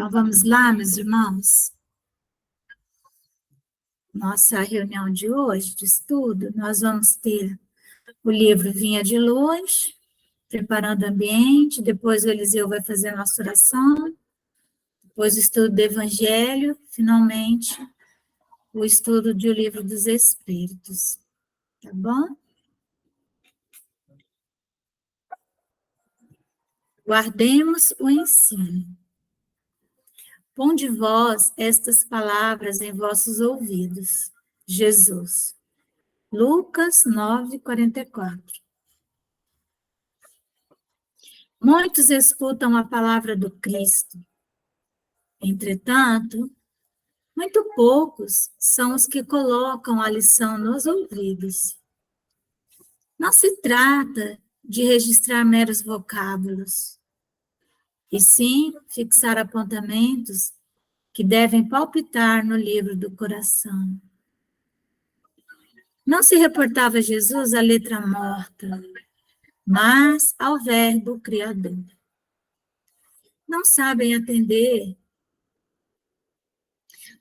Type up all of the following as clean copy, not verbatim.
Então, vamos lá, meus irmãos. Nossa reunião de hoje, de estudo, nós vamos ter o livro Vinha de Luz, preparando o ambiente, depois o Eliseu vai fazer a nossa oração, depois o estudo do Evangelho, finalmente, o estudo do Livro dos Espíritos. Tá bom? Guardemos o ensino. Ponde vós estas palavras em vossos ouvidos. Jesus. Lucas 9:44. Muitos escutam a palavra do Cristo. Entretanto, muito poucos são os que colocam a lição nos ouvidos. Não se trata de registrar meros vocábulos, e sim fixar apontamentos que devem palpitar no livro do coração. Não se reportava a Jesus a letra morta, mas ao Verbo Criador. Não sabem atender.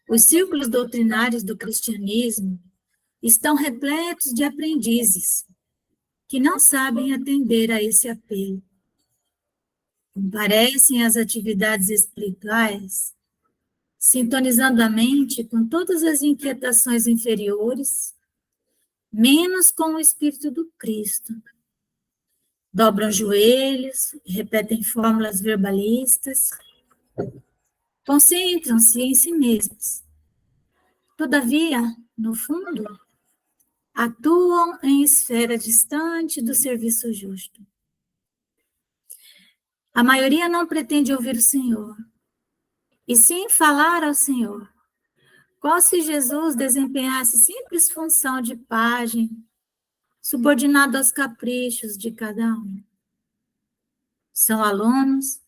Os círculos doutrinários do cristianismo estão repletos de aprendizes que não sabem atender a esse apelo. Comparecem às atividades espirituais, sintonizando a mente com todas as inquietações inferiores, menos com o Espírito do Cristo. Dobram joelhos, repetem fórmulas verbalistas, concentram-se em si mesmos. Todavia, no fundo, atuam em esfera distante do serviço justo. A maioria não pretende ouvir o Senhor, e sim falar ao Senhor, qual se Jesus desempenhasse simples função de pajem, subordinado aos caprichos de cada um. São alunos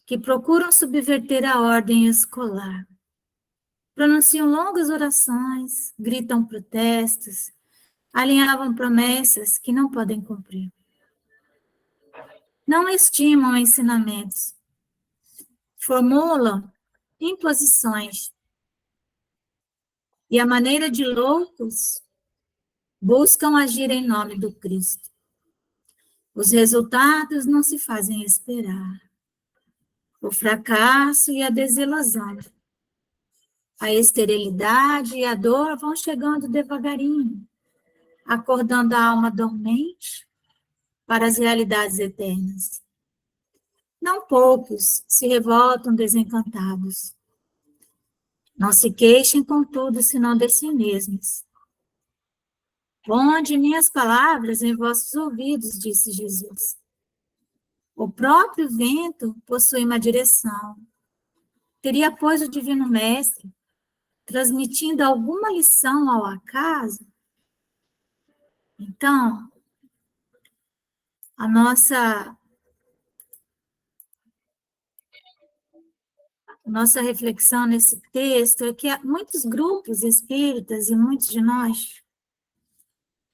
que procuram subverter a ordem escolar. Pronunciam longas orações, gritam protestos, alinhavam promessas que não podem cumprir. Não estimam ensinamentos, formulam imposições e, à maneira de loucos, buscam agir em nome do Cristo. Os resultados não se fazem esperar. O fracasso e a desilusão, a esterilidade e a dor vão chegando devagarinho, acordando a alma dormente para as realidades eternas. Não poucos se revoltam desencantados. Não se queixem, contudo, senão de si mesmos. Ponde minhas palavras em vossos ouvidos, disse Jesus. O próprio vento possui uma direção. Teria, pois, o Divino Mestre transmitindo alguma lição ao acaso? Então, a nossa reflexão nesse texto é que muitos grupos espíritas e muitos de nós,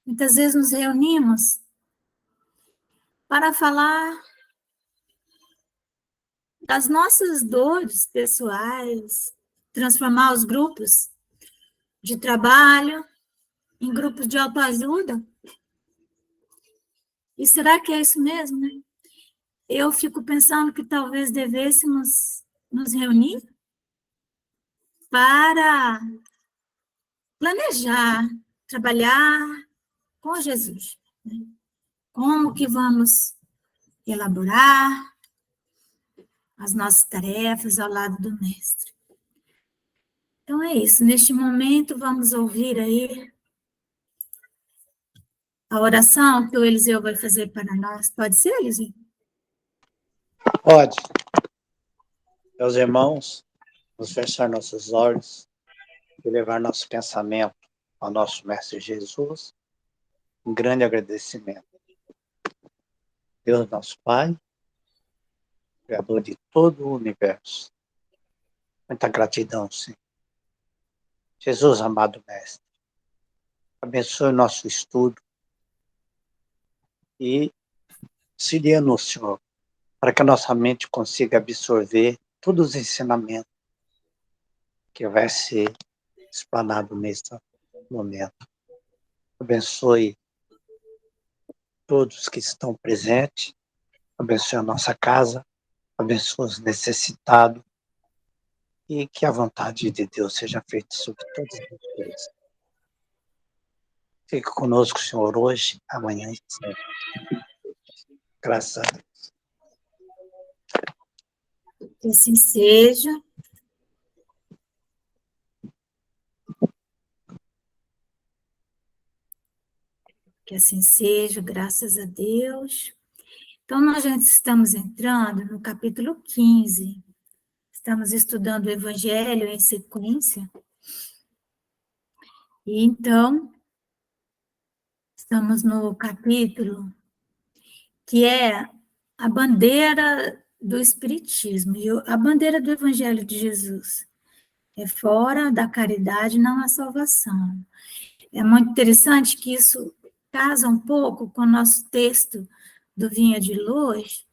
muitas vezes nos reunimos para falar das nossas dores pessoais, transformar os grupos de trabalho em grupos de autoajuda. E será que é isso mesmo, né? Eu fico pensando que talvez devêssemos nos reunir para planejar, trabalhar com Jesus, né? Como que vamos elaborar as nossas tarefas ao lado do Mestre. Então é isso, neste momento vamos ouvir aí a oração que o Eliseu vai fazer para nós. Pode ser, Eliseu? Pode. Meus irmãos, vamos fechar nossos olhos e levar nosso pensamento ao nosso Mestre Jesus. Um grande agradecimento. Deus, nosso Pai, Criador de todo o universo. Muita gratidão, Senhor. Jesus, amado Mestre, abençoe o nosso estudo e auxilia-nos, Senhor, para que a nossa mente consiga absorver todos os ensinamentos que vai ser explanado nesse momento. Abençoe todos que estão presentes, abençoe a nossa casa, abençoe os necessitados, e que a vontade de Deus seja feita sobre todas as coisas. Fique conosco, Senhor, hoje, amanhã e sempre. Graças a Deus. Que assim seja. Que assim seja, graças a Deus. Então, nós já estamos entrando no capítulo 15. Estamos estudando o Evangelho em sequência. E então, estamos no capítulo que é a bandeira do Espiritismo, e a bandeira do Evangelho de Jesus. É fora da caridade não há salvação. É muito interessante que isso casa um pouco com o nosso texto do Vinha de Luz,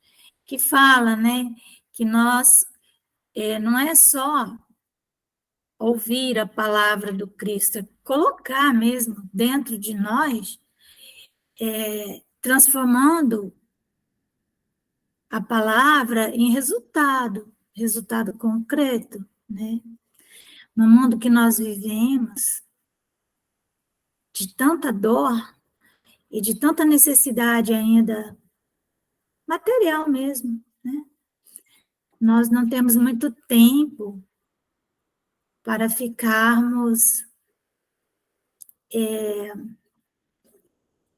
que fala, né, que nós não é só ouvir a palavra do Cristo, é colocar mesmo dentro de nós, transformando a palavra em resultado concreto, né? No mundo que nós vivemos, de tanta dor e de tanta necessidade ainda material mesmo, né? Nós não temos muito tempo para ficarmos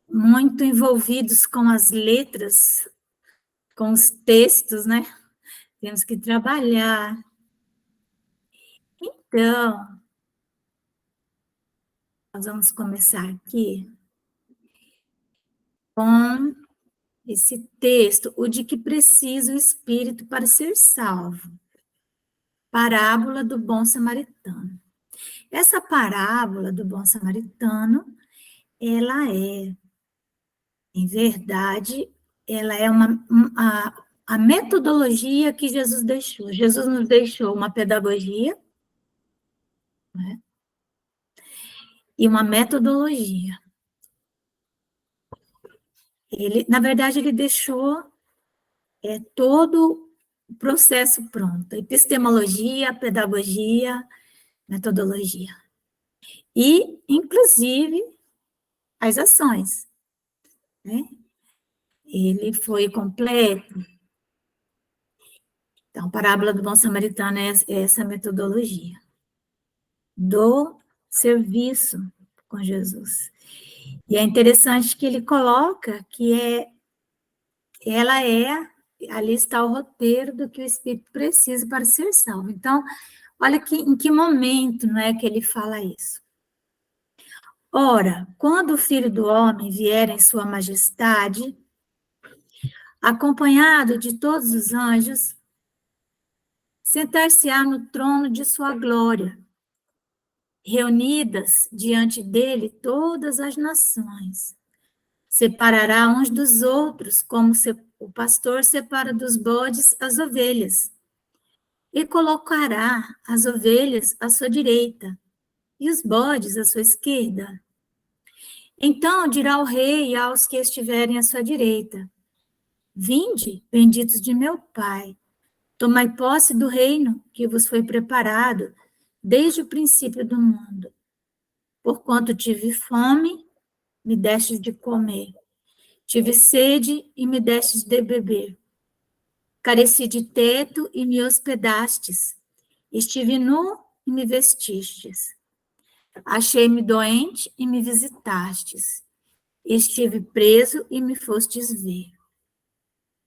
muito envolvidos com as letras, com os textos, né? Temos que trabalhar. Então, nós vamos começar aqui com esse texto, o de que precisa o espírito para ser salvo. Parábola do bom samaritano. Essa parábola do bom samaritano, ela é, em verdade, ela é a metodologia que Jesus deixou. Jesus nos deixou uma pedagogia, né, e uma metodologia. Na verdade, ele deixou todo o processo pronto. Epistemologia, pedagogia, metodologia. E, inclusive, as ações, né? Ele foi completo. Então, a parábola do bom samaritano é essa metodologia do serviço com Jesus. E é interessante que ele coloca que ali está o roteiro do que o Espírito precisa para ser salvo. Então, olha em que momento não é que ele fala isso. Ora, quando o Filho do Homem vier em sua majestade, acompanhado de todos os anjos, sentar-se-á no trono de sua glória, reunidas diante dele todas as nações. Separará uns dos outros, como o pastor separa dos bodes as ovelhas, e colocará as ovelhas à sua direita e os bodes à sua esquerda. Então dirá o rei aos que estiverem à sua direita: Vinde, benditos de meu Pai, tomai posse do reino que vos foi preparado desde o princípio do mundo. Porquanto tive fome, me destes de comer. Tive sede e me destes de beber. Careci de teto e me hospedastes. Estive nu e me vestistes. Achei-me doente e me visitastes. Estive preso e me fostes ver.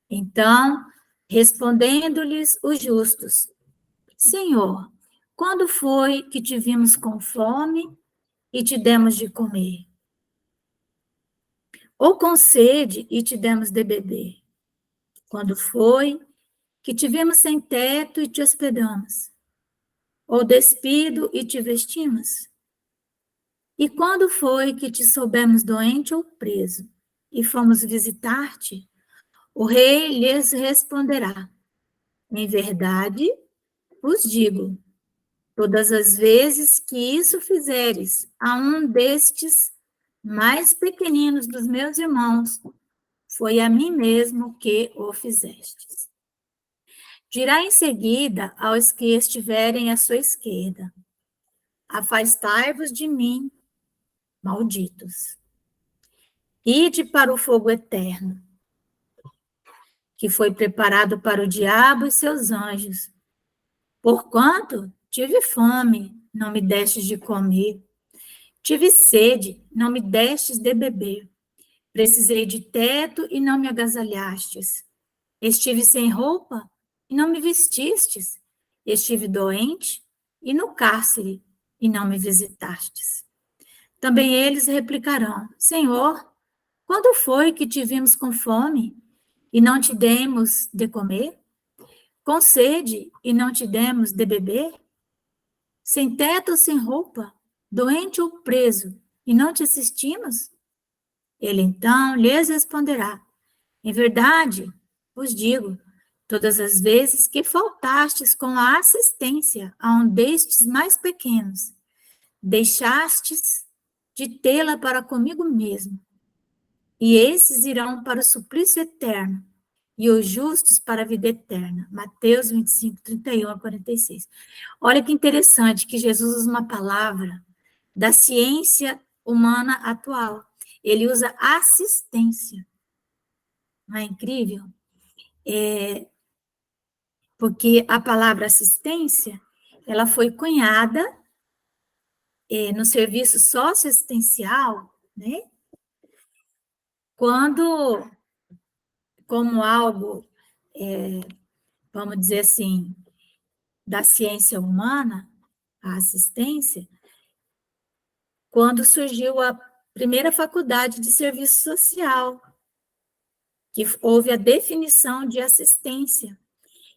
Então, respondendo-lhes os justos: Senhor, quando foi que te vimos com fome e te demos de comer? Ou com sede e te demos de beber? Quando foi que te vimos sem teto e te hospedamos? Ou despido e te vestimos? E quando foi que te soubemos doente ou preso e fomos visitar-te? O rei lhes responderá: Em verdade, vos digo, todas as vezes que isso fizeres a um destes mais pequeninos dos meus irmãos, foi a mim mesmo que o fizestes. Dirá em seguida aos que estiverem à sua esquerda: afastai-vos de mim, malditos. Ide para o fogo eterno, que foi preparado para o diabo e seus anjos. Porquanto tive fome, não me destes de comer. Tive sede, não me destes de beber. Precisei de teto e não me agasalhastes. Estive sem roupa e não me vestistes. Estive doente e no cárcere e não me visitastes. Também eles replicarão: Senhor, quando foi que te vimos com fome e não te demos de comer? Com sede e não te demos de beber? Sem teto ou sem roupa, doente ou preso, e não te assistimos? Ele então lhes responderá: em verdade, vos digo, todas as vezes que faltastes com a assistência a um destes mais pequenos, deixastes de tê-la para comigo mesmo. E esses irão para o suplício eterno, e os justos para a vida eterna. Mateus 25, 31 a 46. Olha que interessante que Jesus usa uma palavra da ciência humana atual. Ele usa assistência. Não é incrível? Porque a palavra assistência, ela foi cunhada no serviço socioassistencial, né? Quando, como algo, vamos dizer assim, da ciência humana, a assistência, quando surgiu a primeira faculdade de serviço social, que houve a definição de assistência.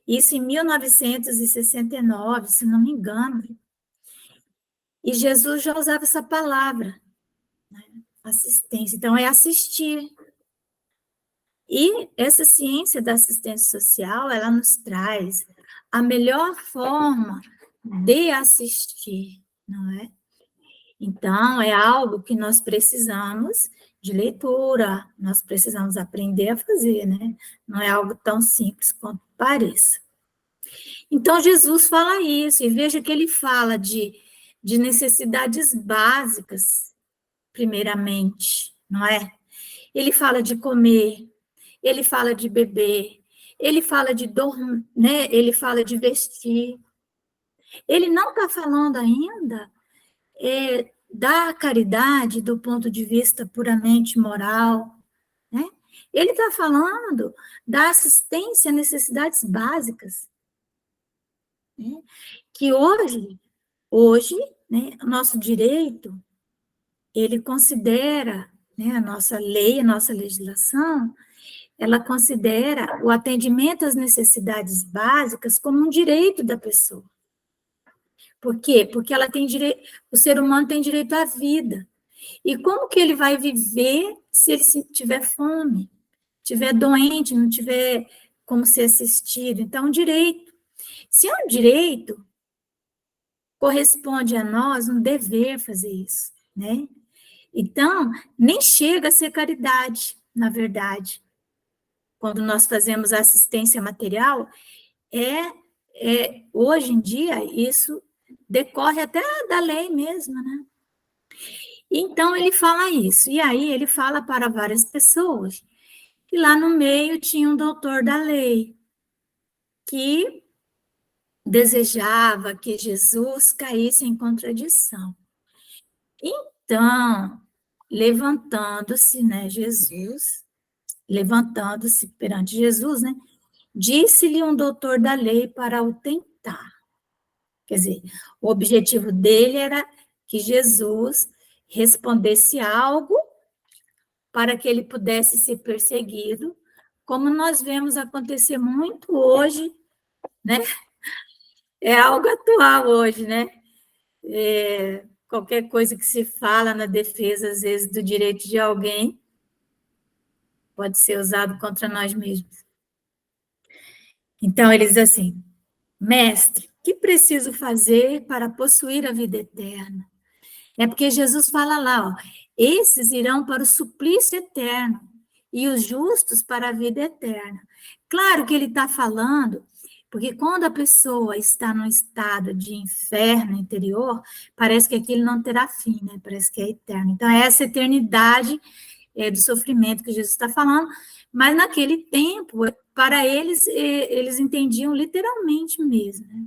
Isso em 1969, se não me engano. E Jesus já usava essa palavra, né? Assistência. Então, é assistir. E essa ciência da assistência social, ela nos traz a melhor forma de assistir, não é? Então, é algo que nós precisamos de leitura, nós precisamos aprender a fazer, né? Não é algo tão simples quanto pareça. Então, Jesus fala isso, e veja que ele fala de necessidades básicas, primeiramente, não é? Ele fala de comer, ele fala de beber, ele fala de dormir, né? Ele fala de vestir. Ele não está falando ainda da caridade do ponto de vista puramente moral, né? Ele está falando da assistência a necessidades básicas, né? Que hoje, né, o nosso direito, ele considera, né, a nossa lei, a nossa legislação, ela considera o atendimento às necessidades básicas como um direito da pessoa. Por quê? Porque ela tem direito, o ser humano tem direito à vida. E como que ele vai viver se ele tiver fome, tiver doente, não tiver como ser assistido? Então, um direito. Se é um direito, corresponde a nós um dever fazer isso, né? Então, nem chega a ser caridade, na verdade. Quando nós fazemos assistência material, hoje em dia, isso decorre até da lei mesmo, né? Então, ele fala isso. E aí, ele fala para várias pessoas. E lá no meio tinha um doutor da lei, que desejava que Jesus caísse em contradição. Então, levantando-se, né, levantando-se perante Jesus, né, disse-lhe um doutor da lei para o tentar. Quer dizer, o objetivo dele era que Jesus respondesse algo para que ele pudesse ser perseguido, como nós vemos acontecer muito hoje, né? É algo atual hoje, né? Qualquer coisa que se fala na defesa, às vezes, do direito de alguém, pode ser usado contra nós mesmos. Então, ele diz assim: mestre, que preciso fazer para possuir a vida eterna? É porque Jesus fala lá, ó, esses irão para o suplício eterno e os justos para a vida eterna. Claro que ele está falando, porque quando a pessoa está num estado de inferno interior, parece que aquilo não terá fim, né? Parece que é eterno. Então, é essa eternidade do sofrimento que Jesus está falando, mas naquele tempo, para eles, eles entendiam literalmente mesmo, né?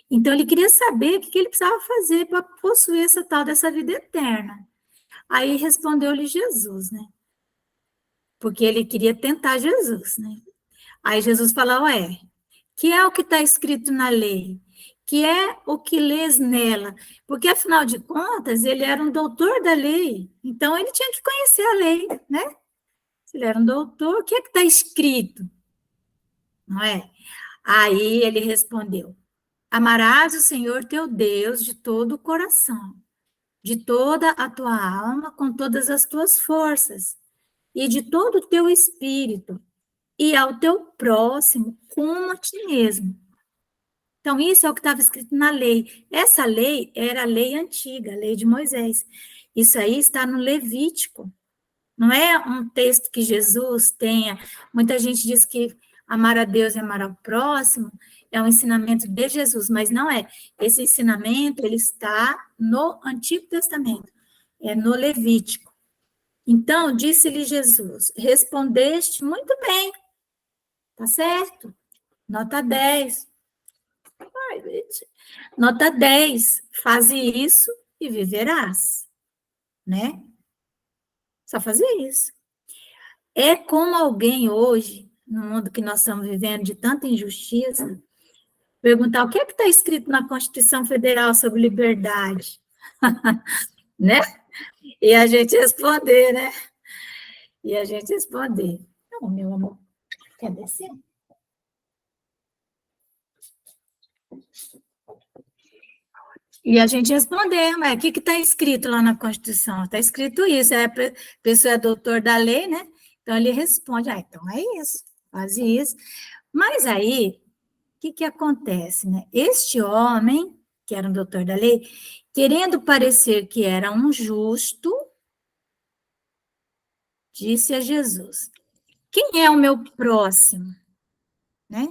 Então, ele queria saber o que ele precisava fazer para possuir essa tal dessa vida eterna. Aí respondeu-lhe Jesus, né? Porque ele queria tentar Jesus, né? Aí Jesus falou, que é o que está escrito na lei? Que é o que lês nela? Porque, afinal de contas, ele era um doutor da lei, então ele tinha que conhecer a lei, né? Se ele era um doutor, o que é que está escrito? Não é? Aí ele respondeu, amarás o Senhor teu Deus de todo o coração, de toda a tua alma, com todas as tuas forças, e de todo o teu espírito, e ao teu próximo como a ti mesmo. Então, isso é o que estava escrito na lei. Essa lei era a lei antiga, a lei de Moisés. Isso aí está no Levítico. Não é um texto que Jesus tenha. Muita gente diz que amar a Deus e amar ao próximo é um ensinamento de Jesus, mas não é. Esse ensinamento, ele está no Antigo Testamento, é no Levítico. Então, disse-lhe Jesus, respondeste muito bem, tá certo? Nota 10. Nota 10, faze isso e viverás, né? Só fazer isso. É como alguém hoje, no mundo que nós estamos vivendo de tanta injustiça, perguntar o que é que está escrito na Constituição Federal sobre liberdade, né? E a gente responder, né? E a gente responder. Não, meu amor, quer descer? E a gente responder, mas o que está escrito lá na Constituição? Está escrito isso, a pessoa é doutor da lei, né? Então ele responde, então é isso, faz isso. Mas aí, o que acontece, né? Este homem, que era um doutor da lei, querendo parecer que era um justo, disse a Jesus, quem é o meu próximo? Né?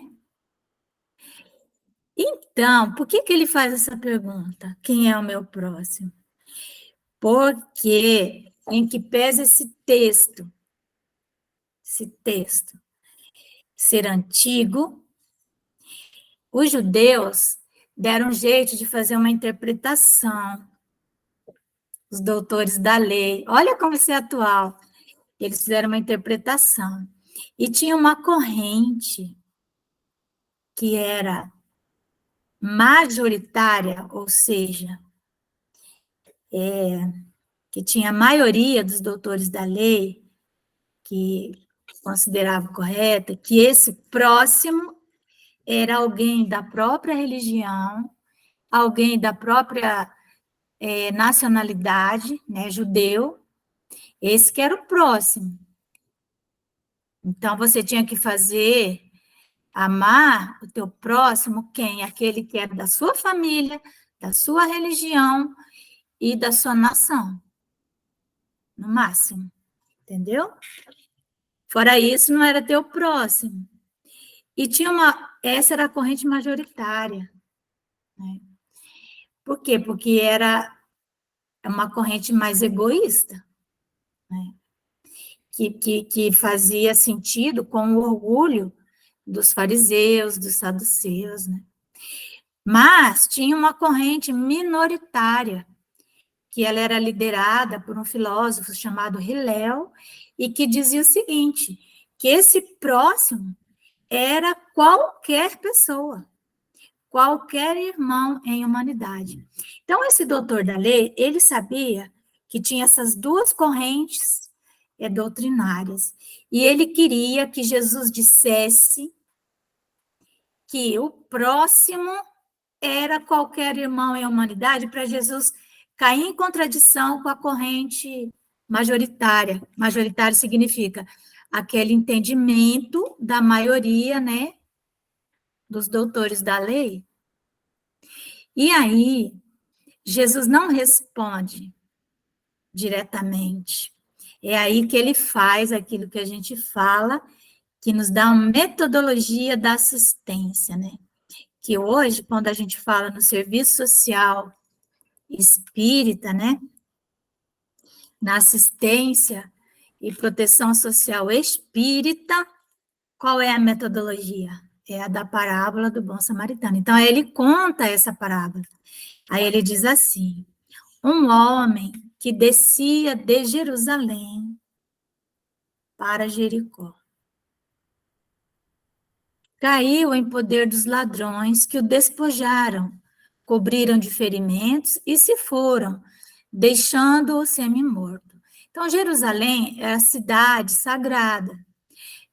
Então, por que ele faz essa pergunta? Quem é o meu próximo? Porque em que pesa esse texto ser antigo, os judeus deram um jeito de fazer uma interpretação, os doutores da lei, olha como isso é atual, eles fizeram uma interpretação, e tinha uma corrente que era majoritária, ou seja, que tinha a maioria dos doutores da lei, que considerava correta, que esse próximo era alguém da própria religião, alguém da própria nacionalidade, né, judeu, esse que era o próximo. Então, você tinha que amar o teu próximo, quem? Aquele que é da sua família, da sua religião e da sua nação, no máximo, entendeu? Fora isso, não era teu próximo. E essa era a corrente majoritária, né? Por quê? Porque era uma corrente mais egoísta, né? Que fazia sentido com o orgulho dos fariseus, dos saduceus, né? Mas tinha uma corrente minoritária, que ela era liderada por um filósofo chamado Hillel, e que dizia o seguinte, que esse próximo era qualquer pessoa, qualquer irmão em humanidade. Então, esse doutor da lei, ele sabia que tinha essas duas correntes doutrinárias, e ele queria que Jesus dissesse que o próximo era qualquer irmão em humanidade, para Jesus cair em contradição com a corrente majoritária. Majoritário significa aquele entendimento da maioria, né, dos doutores da lei. E aí, Jesus não responde diretamente. É aí que ele faz aquilo que a gente fala, que nos dá uma metodologia da assistência, né? Que hoje, quando a gente fala no serviço social espírita, né? Na assistência e proteção social espírita, qual é a metodologia? É a da parábola do bom samaritano. Então, aí ele conta essa parábola. Aí ele diz assim: um homem que descia de Jerusalém para Jericó caiu em poder dos ladrões que o despojaram, cobriram de ferimentos e se foram, deixando-o semi-morto. Então, Jerusalém é a cidade sagrada.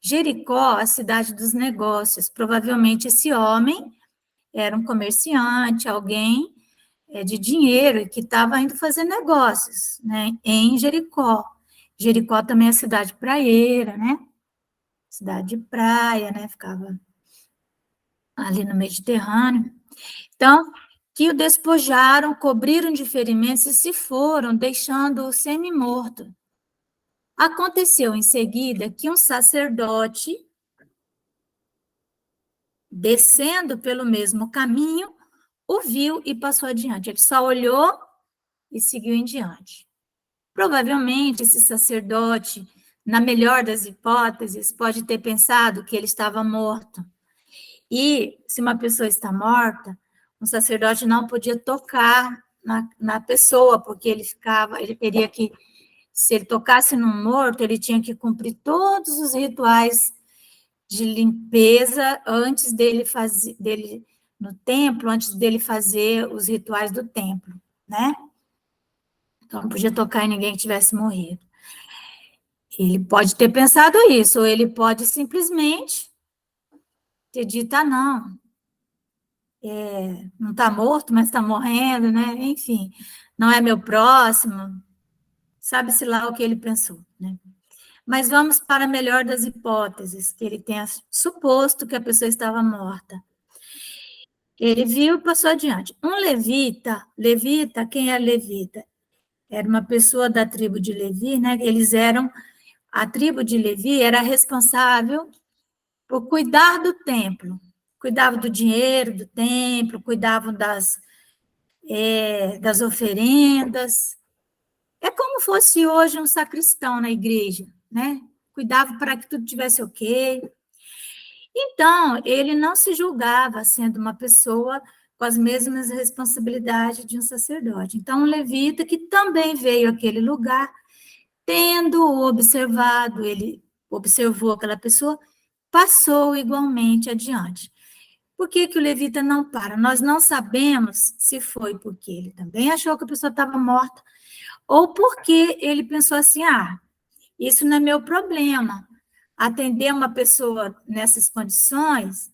Jericó, a cidade dos negócios. Provavelmente esse homem era um comerciante, alguém de dinheiro, que estava indo fazer negócios, né, em Jericó. Jericó também é cidade praieira, né? Cidade de praia, né? Ficava ali no Mediterrâneo. Então, que o despojaram, cobriram de ferimentos e se foram, deixando-o semi-morto. Aconteceu em seguida que um sacerdote, descendo pelo mesmo caminho, o viu e passou adiante. Ele só olhou e seguiu em diante. Provavelmente, esse sacerdote, na melhor das hipóteses, pode ter pensado que ele estava morto. E, se uma pessoa está morta, um sacerdote não podia tocar na pessoa, porque ele teria que, se ele tocasse no morto, ele tinha que cumprir todos os rituais de limpeza antes dele no templo, antes dele fazer os rituais do templo, né? Então, não podia tocar em ninguém que tivesse morrido. Ele pode ter pensado isso, ou ele pode simplesmente ter dito, não, não está morto, mas está morrendo, né? Enfim, não é meu próximo, sabe-se lá o que ele pensou, né? Mas vamos para a melhor das hipóteses, que ele tenha suposto que a pessoa estava morta. Ele viu e passou adiante. Um levita, quem é levita? Era uma pessoa da tribo de Levi, né? A tribo de Levi era responsável por cuidar do templo, cuidava do dinheiro do templo, cuidavam das oferendas. É como fosse hoje um sacristão na igreja, né? Cuidava para que tudo tivesse ok. Então, ele não se julgava sendo uma pessoa com as mesmas responsabilidades de um sacerdote. Então, um levita que também veio àquele lugar, tendo observado, ele observou aquela pessoa, passou igualmente adiante. Por que, que o levita não para? Nós não sabemos se foi porque ele também achou que a pessoa estava morta, ou porque ele pensou assim, isso não é meu problema. Atender uma pessoa nessas condições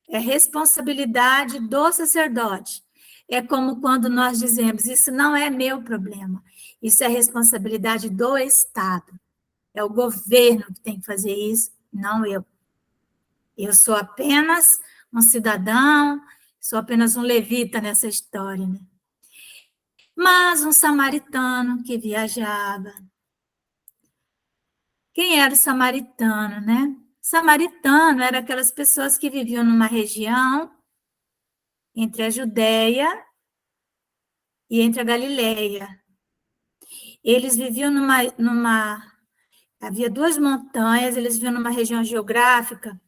é responsabilidade do sacerdote. É como quando nós dizemos, isso não é meu problema, isso é responsabilidade do Estado. É o governo que tem que fazer isso, não eu. Eu sou apenas um cidadão, sou apenas um levita nessa história, né? Mas um samaritano que viajava. Quem era o samaritano, né? Samaritano era aquelas pessoas que viviam numa região entre a Judéia e entre a Galileia. Eles viviam havia duas montanhas, eles viviam numa região geográfica,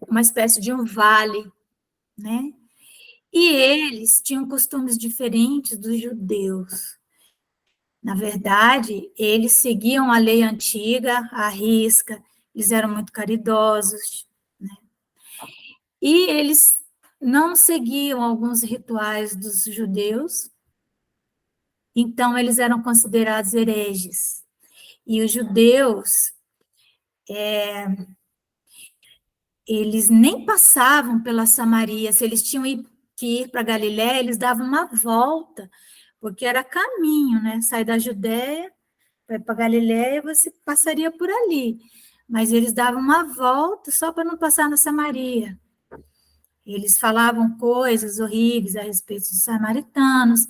uma espécie de um vale, né? E eles tinham costumes diferentes dos judeus. Na verdade, eles seguiam a lei antiga, à risca, eles eram muito caridosos, né? E eles não seguiam alguns rituais dos judeus, então eles eram considerados hereges. E os judeus, eles nem passavam pela Samaria, se eles tinham que ir para Galiléia, eles davam uma volta, porque era caminho, né? Sai da Judéia, vai para Galiléia, você passaria por ali. Mas eles davam uma volta só para não passar na Samaria. Eles falavam coisas horríveis a respeito dos samaritanos.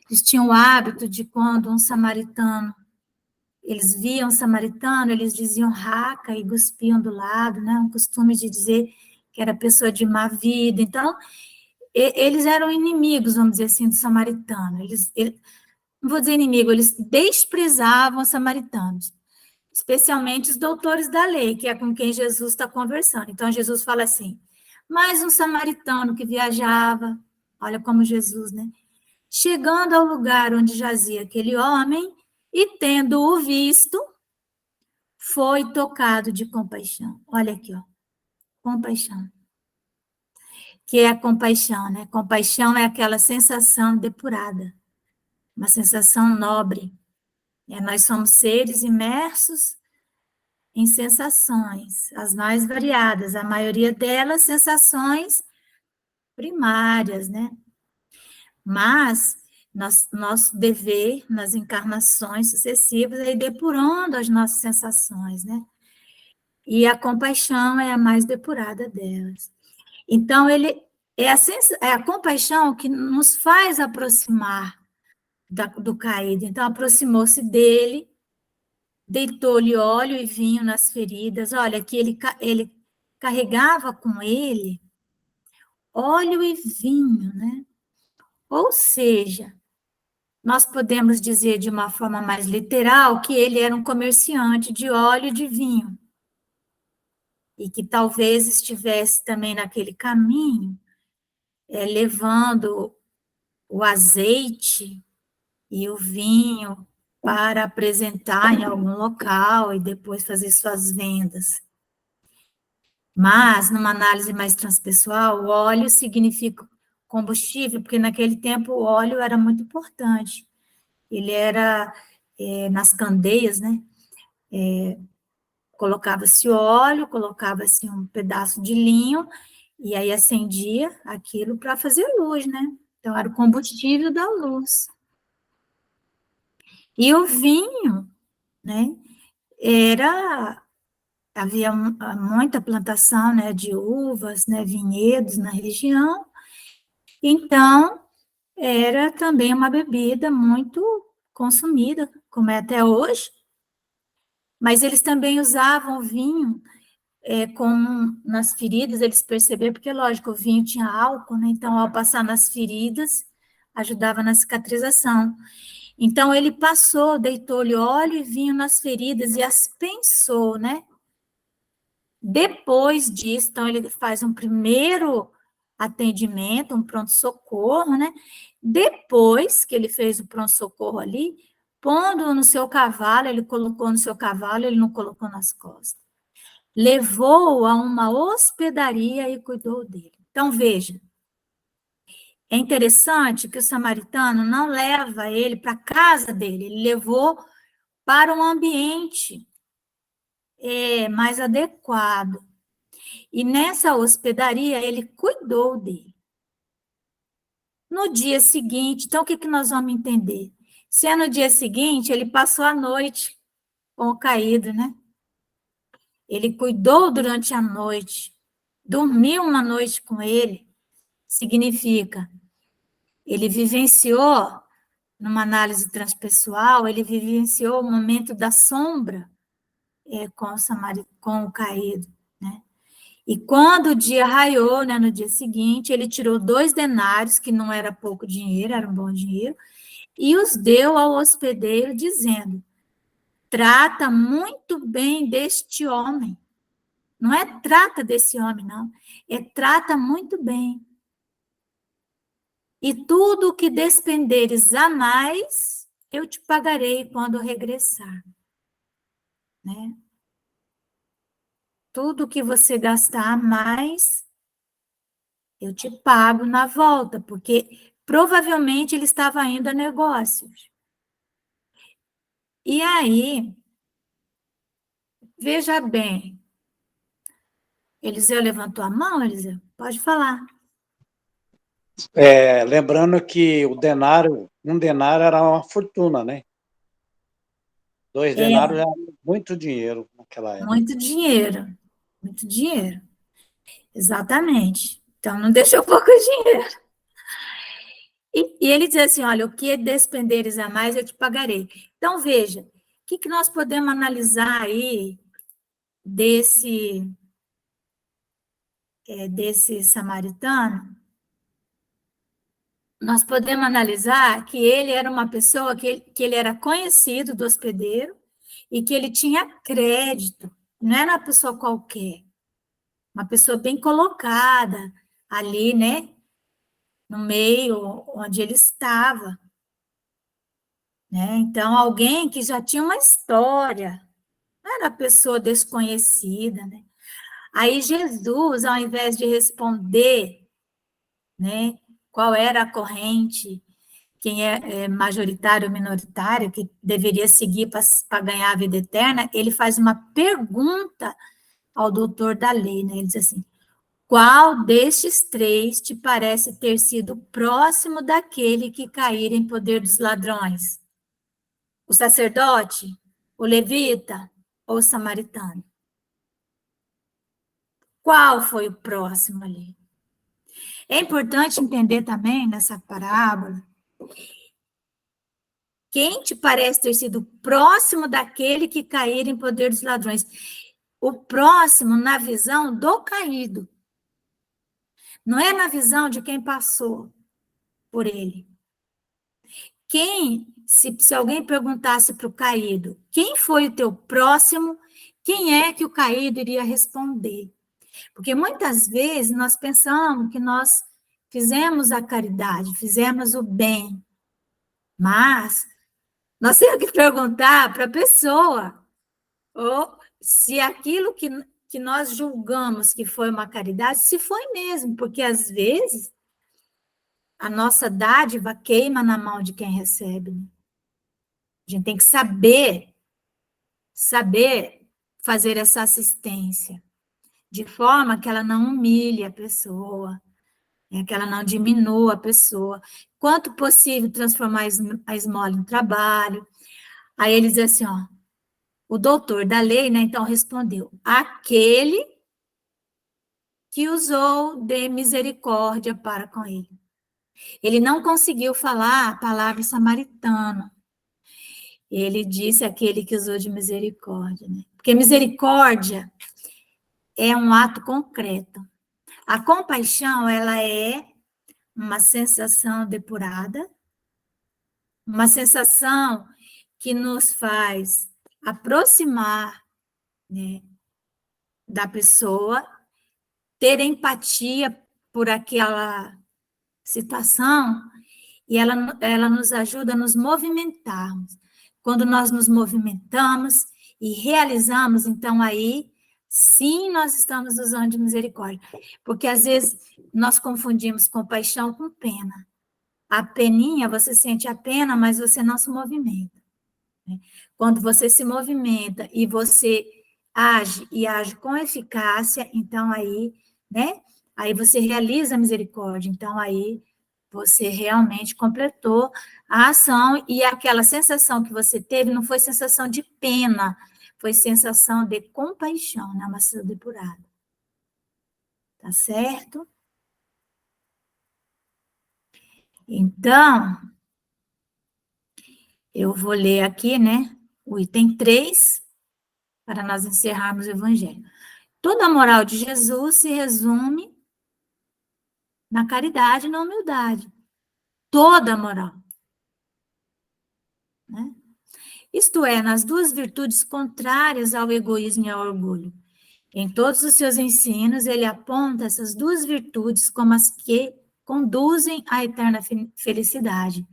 Eles tinham o hábito de, quando um samaritano, eles viam um samaritano, eles diziam raca e cuspiam do lado, né? Um costume de dizer que era pessoa de má vida. Então, eles eram inimigos, vamos dizer assim, do samaritano. Não vou dizer inimigo, eles desprezavam os samaritanos, especialmente os doutores da lei, que é com quem Jesus está conversando. Então, Jesus fala assim: mais um samaritano que viajava, olha como Jesus, né? Chegando ao lugar onde jazia aquele homem, e tendo-o visto, foi tocado de compaixão. Olha aqui, ó, compaixão. Que é a compaixão, né? Compaixão é aquela sensação depurada, uma sensação nobre. Nós somos seres imersos em sensações, as mais variadas, a maioria delas sensações primárias, né? Mas nosso dever nas encarnações sucessivas é ir depurando as nossas sensações, né? E a compaixão é a mais depurada delas. Então, é a compaixão que nos faz aproximar do caído. Então, aproximou-se dele, deitou-lhe óleo e vinho nas feridas. Olha, que ele carregava com ele óleo e vinho, né? Ou seja, nós podemos dizer de uma forma mais literal que ele era um comerciante de óleo e de vinho, e que talvez estivesse também naquele caminho, levando o azeite e o vinho para apresentar em algum local e depois fazer suas vendas. Mas, numa análise mais transpessoal, o óleo significa combustível, porque naquele tempo o óleo era muito importante. Ele era, nas candeias, né? Colocava-se óleo, colocava-se um pedaço de linho, e aí acendia aquilo para fazer luz, né? Então, era o combustível da luz. E o vinho, né? Havia muita plantação, né, de uvas, né, vinhedos na região, então era também uma bebida muito consumida, como é até hoje, mas eles também usavam o vinho como nas feridas, eles perceberam, porque, lógico, o vinho tinha álcool, né, então ao passar nas feridas, ajudava na cicatrização. Então ele passou, deitou-lhe óleo e vinho nas feridas e as pensou, né? Depois disso, então, ele faz um primeiro atendimento, um pronto-socorro, né? Depois que ele fez o pronto-socorro ali, pondo no seu cavalo, ele colocou no seu cavalo, ele não colocou nas costas. Levou-o a uma hospedaria e cuidou dele. Então, veja, é interessante que o samaritano não leva ele para a casa dele, ele levou para um ambiente mais adequado. E nessa hospedaria, ele cuidou dele. No dia seguinte, então, o que nós vamos entender? Se é no dia seguinte, ele passou a noite com o caído, né? Ele cuidou durante a noite, dormiu uma noite com ele, significa, ele vivenciou, numa análise transpessoal, ele vivenciou o momento da sombra com o caído, né? E quando o dia raiou, né, no dia seguinte, ele tirou 2 denários, que não era pouco dinheiro, era um bom dinheiro, e os deu ao hospedeiro, dizendo: trata muito bem deste homem. Não é trata desse homem, não. É trata muito bem. E tudo o que despenderes a mais, eu te pagarei quando regressar. Né? Tudo que você gastar a mais, eu te pago na volta, porque provavelmente ele estava indo a negócios. E aí, veja bem, Eliseu levantou a mão, Eliseu? Pode falar. Lembrando que um denário era uma fortuna, né? 2 denários era muito dinheiro naquela época. Muito dinheiro, exatamente. Então, não deixou pouco dinheiro. E ele diz assim, olha, o que despenderes a mais, eu te pagarei. Então, veja, o que nós podemos analisar aí desse samaritano? Nós podemos analisar que ele era uma pessoa que ele era conhecido do hospedeiro e que ele tinha crédito, não era uma pessoa qualquer, uma pessoa bem colocada ali, né, no meio onde ele estava, né? Então, alguém que já tinha uma história, não era pessoa desconhecida, né? Aí Jesus, ao invés de responder, né, qual era a corrente, quem é majoritário ou minoritário, que deveria seguir para ganhar a vida eterna, ele faz uma pergunta ao doutor da lei, né? Ele diz assim: qual destes três te parece ter sido próximo daquele que caíra em poder dos ladrões? O sacerdote, o levita ou o samaritano? Qual foi o próximo ali? É importante entender também nessa parábola quem te parece ter sido próximo daquele que caíra em poder dos ladrões. O próximo na visão do caído. Não é na visão de quem passou por ele. Se alguém perguntasse para o caído, quem foi o teu próximo, quem é que o caído iria responder? Porque muitas vezes nós pensamos que nós fizemos a caridade, fizemos o bem, mas nós temos que perguntar para a pessoa ou se aquilo que nós julgamos que foi uma caridade, se foi mesmo, porque às vezes a nossa dádiva queima na mão de quem recebe. Né? A gente tem que saber fazer essa assistência, de forma que ela não humilhe a pessoa, que ela não diminua a pessoa. Quanto possível, transformar a esmola em trabalho. Aí ele diz assim, ó, o doutor da lei, né, então respondeu, aquele que usou de misericórdia para com ele. Ele não conseguiu falar a palavra samaritano. Ele disse aquele que usou de misericórdia, né? Porque misericórdia é um ato concreto. A compaixão, ela é uma sensação depurada, uma sensação que nos faz aproximar, né, da pessoa, ter empatia por aquela situação, e ela nos ajuda a nos movimentarmos. Quando nós nos movimentamos e realizamos, então aí, sim, nós estamos usando de misericórdia. Porque às vezes nós confundimos compaixão com pena. A peninha, você sente a pena, mas você não se movimenta. Né? Quando você se movimenta e você age com eficácia, então aí, né? Aí você realiza a misericórdia. Então aí você realmente completou a ação e aquela sensação que você teve não foi sensação de pena, foi sensação de compaixão, na maçã depurada. Tá certo? Então, eu vou ler aqui, né, o item 3, para nós encerrarmos o evangelho. Toda a moral de Jesus se resume na caridade e na humildade. Toda a moral. Né? Isto é, nas duas virtudes contrárias ao egoísmo e ao orgulho. Em todos os seus ensinos, ele aponta essas duas virtudes como as que conduzem à eterna felicidade.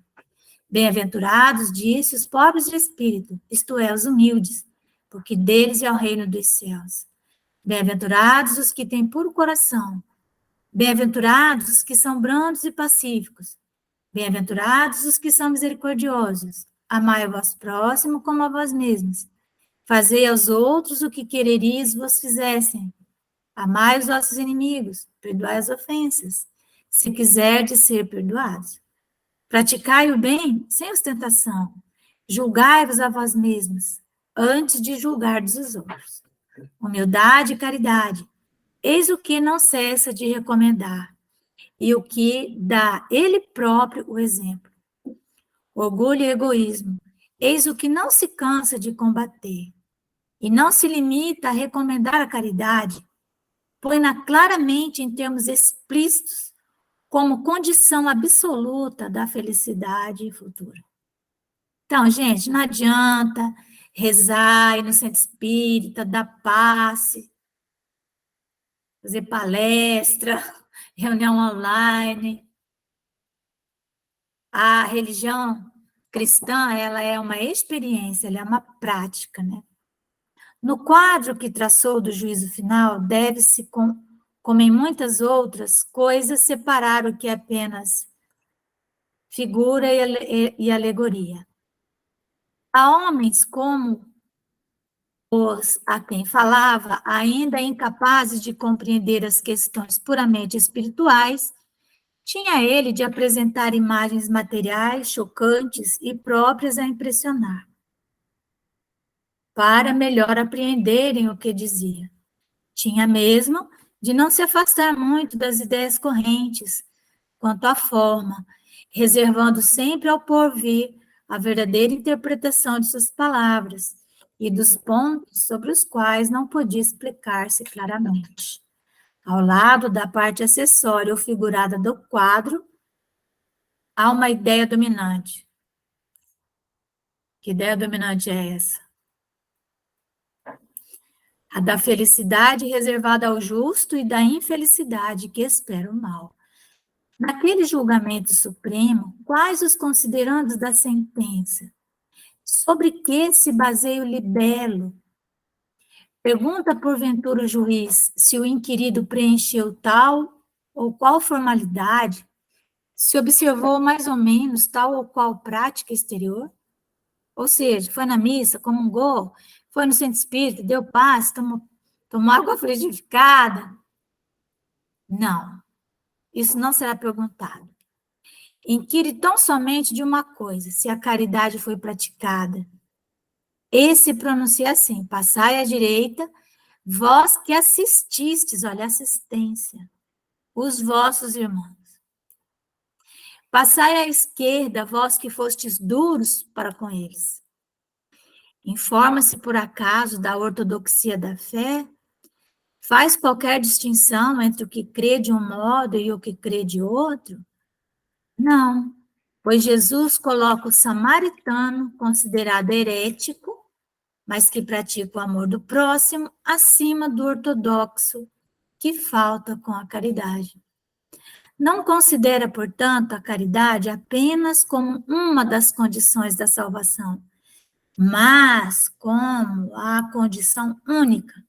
Bem-aventurados, disse, os pobres de espírito, isto é, os humildes, porque deles é o reino dos céus. Bem-aventurados os que têm puro coração. Bem-aventurados os que são brandos e pacíficos. Bem-aventurados os que são misericordiosos. Amai o vosso próximo como a vós mesmos. Fazei aos outros o que quereris vos fizessem. Amai os vossos inimigos, perdoai as ofensas, se quiserdes ser perdoados. Praticai o bem sem ostentação. Julgai-vos a vós mesmos, antes de julgardes os outros. Humildade e caridade, eis o que não cessa de recomendar. e o que dá ele próprio o exemplo. Orgulho e egoísmo, eis o que não se cansa de combater, e não se limita a recomendar a caridade, põe-na claramente em termos explícitos como condição absoluta da felicidade futura. Então, gente, não adianta rezar, ir no centro espírita, dar passe, fazer palestra, reunião online. A religião cristã, ela é uma experiência, ela é uma prática, né? No quadro que traçou do juízo final, deve-se, como em muitas outras coisas, separar o que é apenas figura e alegoria. Há homens como os a quem falava, ainda incapazes de compreender as questões puramente espirituais, tinha ele de apresentar imagens materiais chocantes e próprias a impressionar, para melhor apreenderem o que dizia. Tinha mesmo de não se afastar muito das ideias correntes, quanto à forma, reservando sempre ao porvir a verdadeira interpretação de suas palavras e dos pontos sobre os quais não podia explicar-se claramente. Ao lado da parte acessória ou figurada do quadro, há uma ideia dominante. Que ideia dominante é essa? A da felicidade reservada ao justo e da infelicidade que espera o mal. Naquele julgamento supremo, quais os considerandos da sentença? Sobre que se baseia o libelo? Pergunta porventura o juiz se o inquirido preencheu tal ou qual formalidade, se observou mais ou menos tal ou qual prática exterior? Ou seja, foi na missa, comungou, foi no centro espírita, deu paz, tomou água frutificada? Não, isso não será perguntado. Inquire tão somente de uma coisa, se a caridade foi praticada. Esse pronuncia assim: passai à direita, vós que assististes, olha, assistência, os vossos irmãos. Passai à esquerda, vós que fostes duros para com eles. Informa-se por acaso da ortodoxia da fé? Faz qualquer distinção entre o que crê de um modo e o que crê de outro? Não, pois Jesus coloca o samaritano, considerado herético, mas que pratica o amor do próximo, acima do ortodoxo, que falta com a caridade. Não considera, portanto, a caridade apenas como uma das condições da salvação, mas como a condição única.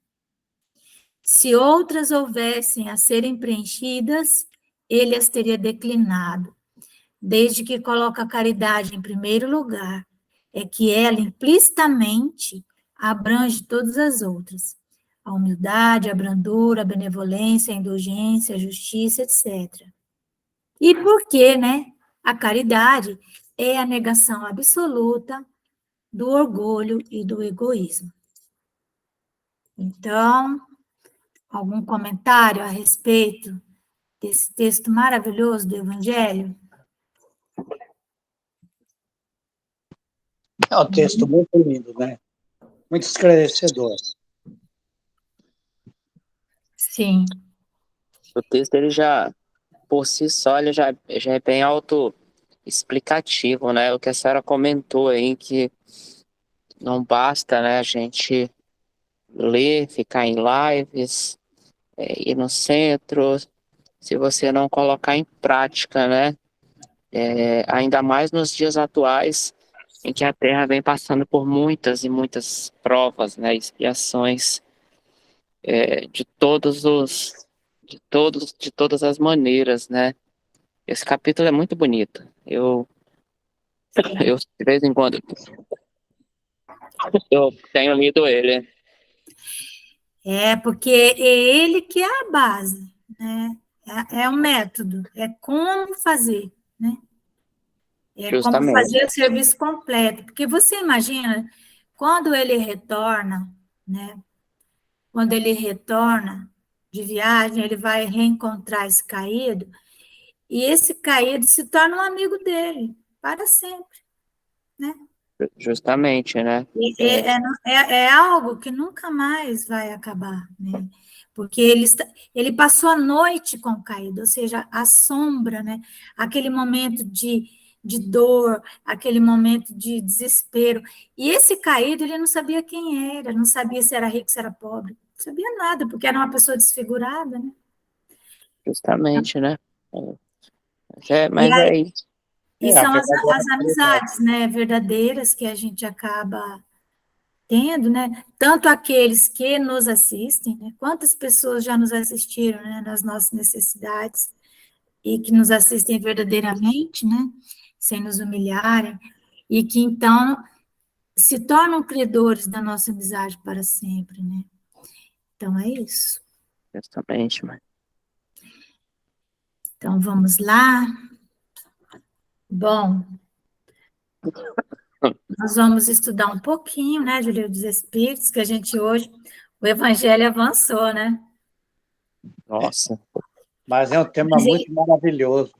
Se outras houvessem a serem preenchidas, ele as teria declinado. Desde que coloca a caridade em primeiro lugar, é que ela implicitamente abrange todas as outras. A humildade, a brandura, a benevolência, a indulgência, a justiça, etc. E por que, né? A caridade é a negação absoluta do orgulho e do egoísmo. Então, algum comentário a respeito desse texto maravilhoso do Evangelho? É um texto muito lindo, né? Muito esclarecedor. Sim. O texto, ele já, por si só, ele já é bem autoexplicativo, né? O que a senhora comentou aí, que não basta, né, a gente ler, ficar em lives, ir no centro, se você não colocar em prática, né? Ainda mais nos dias atuais, em que a Terra vem passando por muitas e muitas provas, né? Expiações, de todas as maneiras, né? Esse capítulo é muito bonito. Eu de vez em quando, eu tenho lido ele. É, porque é ele que é a base, né? É o método, é como fazer, né? É como Justamente. fazer o serviço completo. Porque você imagina, quando ele retorna, né? Quando ele retorna de viagem, ele vai reencontrar esse caído, e esse caído se torna um amigo dele, para sempre, né? Justamente, né? É algo que nunca mais vai acabar, né? Porque ele passou a noite com o caído, ou seja, a sombra, né? Aquele momento de dor, aquele momento de desespero. E esse caído, ele não sabia quem era, não sabia se era rico, se era pobre, não sabia nada, porque era uma pessoa desfigurada, né? Justamente, né? E, Mas é isso. e A são verdadeira as amizades, né, verdadeiras que a gente acaba tendo, né? Tanto aqueles que nos assistem, né? Quantas pessoas já nos assistiram, né, nas nossas necessidades e que nos assistem verdadeiramente, né? Sem nos humilharem e que então se tornam credores da nossa amizade para sempre, né? Então é isso. Justamente, mãe. Então vamos lá. Bom, nós vamos estudar um pouquinho, né, do Livro dos Espíritos, que a gente hoje, o Evangelho avançou, né? Nossa, Mas é um tema muito maravilhoso.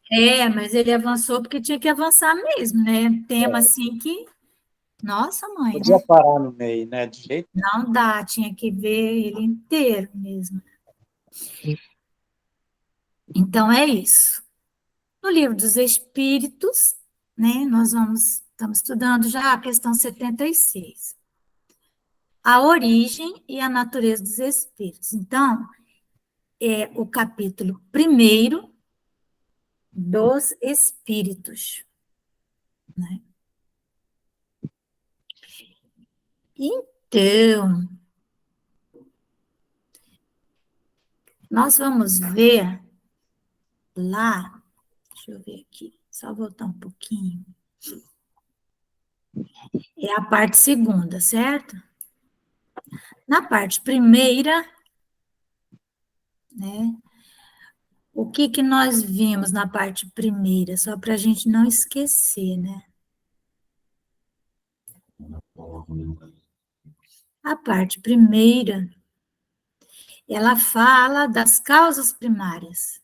Mas ele avançou porque tinha que avançar mesmo, né? Tema assim que, nossa, mãe, Podia né? parar no meio, né? De jeito nenhum. Não dá, tinha que ver ele inteiro mesmo. Então é isso. No Livro dos Espíritos, né? Estamos estudando já a questão 76. A origem e a natureza dos espíritos. Então, é o capítulo 1º dos espíritos, né? Então, nós vamos ver lá, deixa eu ver aqui, só voltar um pouquinho. É a parte 2ª, certo? Na parte 1ª, né? O que nós vimos na parte 1ª, só para a gente não esquecer, né? A parte 1ª, ela fala das causas primárias.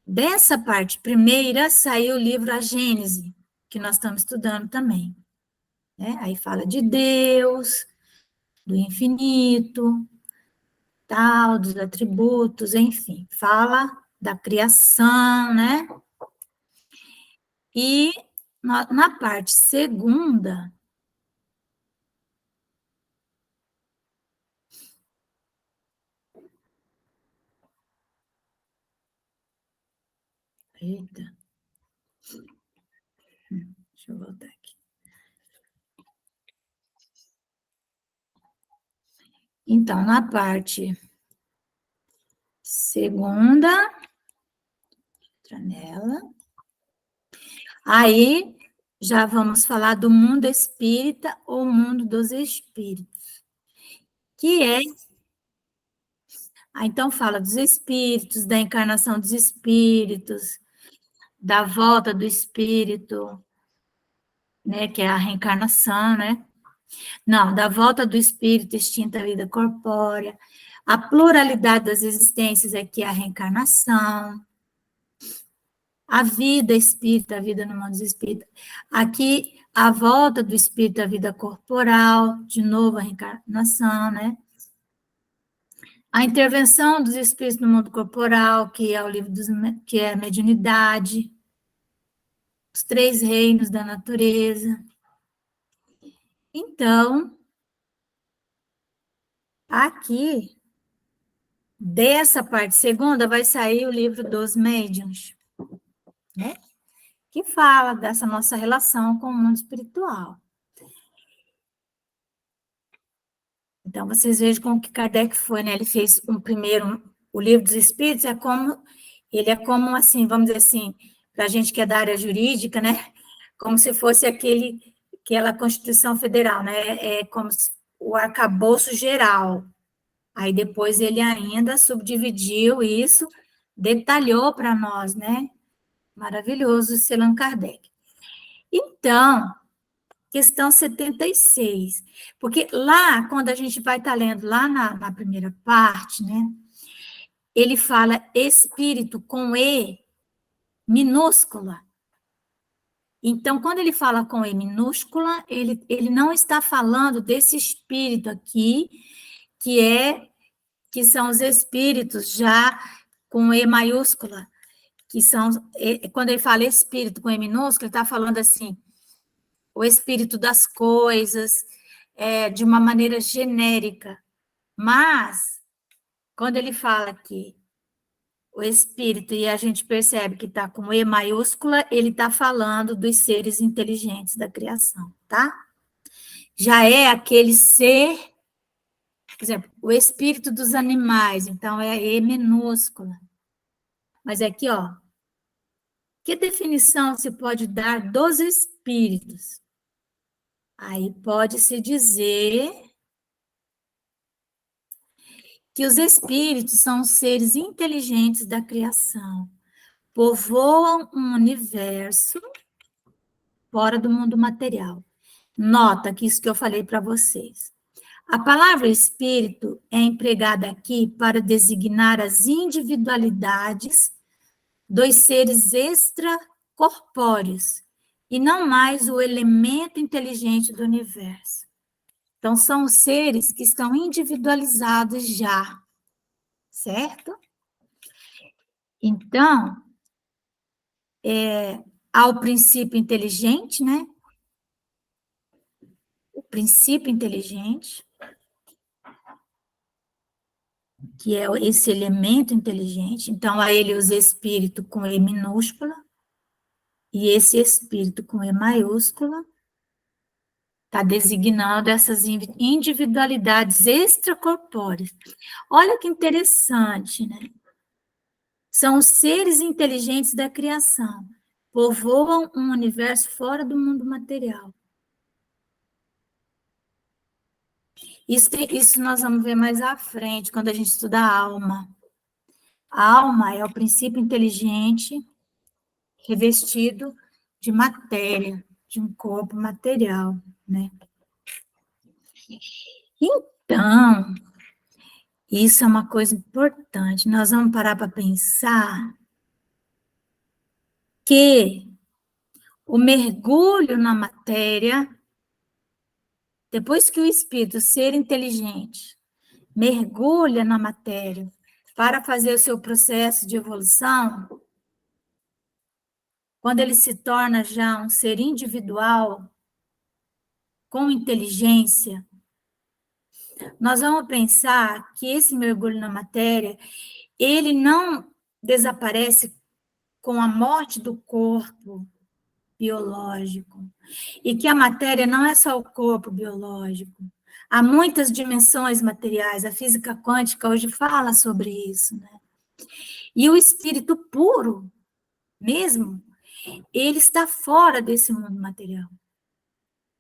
Dessa parte 1ª saiu o livro A Gênese, que nós estamos estudando também, né? Aí fala de Deus, do infinito, tal, dos atributos, enfim, fala da criação, né? E na parte 2ª, eita, deixa eu voltar aqui. Então, na parte 2ª, entra nela, aí já vamos falar do mundo espírita ou mundo dos espíritos, que é... então fala dos espíritos, da encarnação dos espíritos, da volta do espírito, né, que é a reencarnação, né? Não, da volta do espírito extinto à vida corpórea, a pluralidade das existências é que é a reencarnação, a vida espírita, a vida no mundo dos espíritos. Aqui, a volta do espírito à vida corporal, de novo a reencarnação, né? A intervenção dos espíritos no mundo corporal, que é o livro que é a mediunidade, os 3 reinos da natureza. Então, aqui, dessa parte 2ª, vai sair o livro dos médiuns, né? Que fala dessa nossa relação com o mundo espiritual. Então, vocês vejam como que Kardec foi, né? Ele fez o livro dos Espíritos, ele é como, assim, vamos dizer assim, para a gente que é da área jurídica, né? Como se fosse aquela Constituição Federal, né? É como o arcabouço geral. Aí depois ele ainda subdividiu isso, detalhou para nós, né? Maravilhoso esse Allan Kardec. Então, questão 76, porque lá, quando a gente vai estar lendo lá na primeira parte, né? ele fala espírito com E minúscula. Então, quando ele fala com E minúscula, ele não está falando desse espírito aqui, que são os espíritos já com E maiúscula, que são, quando ele fala espírito com E minúscula, ele está falando assim, o espírito das coisas, de uma maneira genérica. Mas, quando ele fala que o espírito, e a gente percebe que está com E maiúscula, ele está falando dos seres inteligentes da criação, tá? Já é aquele ser, por exemplo, o espírito dos animais, então é E minúscula. Mas aqui, ó, que definição se pode dar dos espíritos? Aí pode-se dizer que os espíritos são os seres inteligentes da criação, povoam um universo fora do mundo material. Nota que isso que eu falei para vocês. A palavra espírito é empregada aqui para designar as individualidades dos seres extracorpóreos, e não mais o elemento inteligente do universo. Então, são os seres que estão individualizados já, certo? Então, há o princípio inteligente, né? O princípio inteligente, que é esse elemento inteligente. Então, a ele os espíritos com E minúscula, e esse espírito com E maiúscula, está designando essas individualidades extracorpóreas. Olha que interessante, né? São os seres inteligentes da criação, povoam um universo fora do mundo material. Isso nós vamos ver mais à frente, quando a gente estuda a alma. A alma é o princípio inteligente revestido de matéria, de um corpo material, né? Então, isso é uma coisa importante. Nós vamos parar para pensar que o mergulho na matéria, depois que o espírito, ser inteligente, mergulha na matéria para fazer o seu processo de evolução, quando ele se torna já um ser individual, com inteligência, nós vamos pensar que esse mergulho na matéria, ele não desaparece com a morte do corpo biológico, e que a matéria não é só o corpo biológico. Há muitas dimensões materiais, a física quântica hoje fala sobre isso, né? E o espírito puro, mesmo, ele está fora desse mundo material.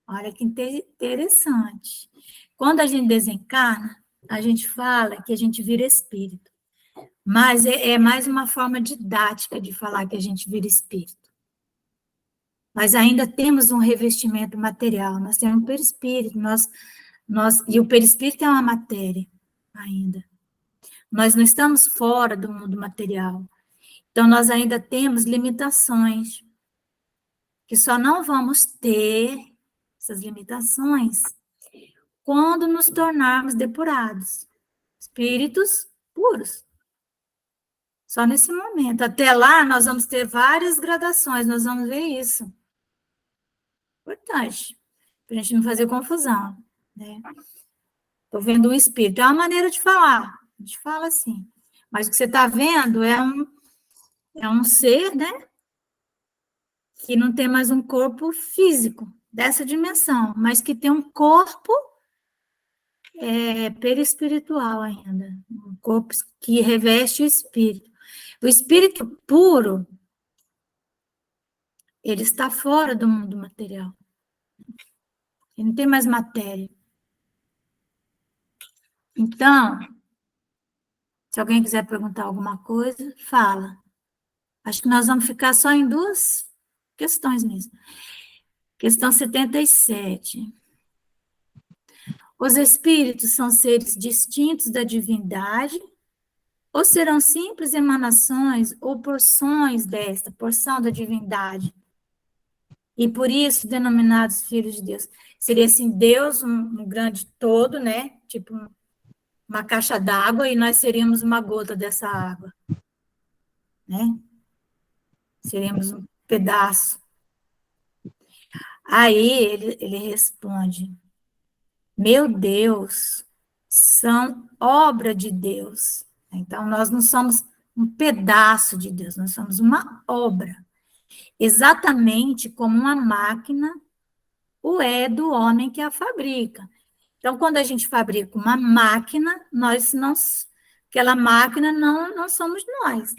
Olha que interessante. Quando a gente desencarna, a gente fala que a gente vira espírito. Mas é mais uma forma didática de falar que a gente vira espírito. Mas ainda temos um revestimento material. Nós temos um perispírito. E o perispírito é uma matéria ainda. Nós não estamos fora do mundo material. Então, nós ainda temos limitações. Que só não vamos ter essas limitações quando nos tornarmos depurados, espíritos puros. Só nesse momento. Até lá, nós vamos ter várias gradações, nós vamos ver isso. Importante, para a gente não fazer confusão, né? Estou vendo um espírito, é uma maneira de falar, a gente fala assim. Mas o que você está vendo é um ser, né? Que não tem mais um corpo físico dessa dimensão, mas que tem um corpo perispiritual ainda, um corpo que reveste o espírito. O espírito puro, ele está fora do mundo material. Ele não tem mais matéria. Então, se alguém quiser perguntar alguma coisa, fala. Acho que nós vamos ficar só em duas questões mesmo. Questão 77. Os espíritos são seres distintos da divindade ou serão simples emanações ou porções desta, porção da divindade, e por isso denominados filhos de Deus. Seria assim, Deus, um grande todo, né? Tipo uma caixa d'água, e nós seríamos uma gota dessa água, né? Seríamos um pedaço. Aí ele responde: meu Deus, são obra de Deus. Então, nós não somos um pedaço de Deus, nós somos uma obra. Exatamente como uma máquina o é do homem que a fabrica. Então, quando a gente fabrica uma máquina, nós não, aquela máquina não somos nós.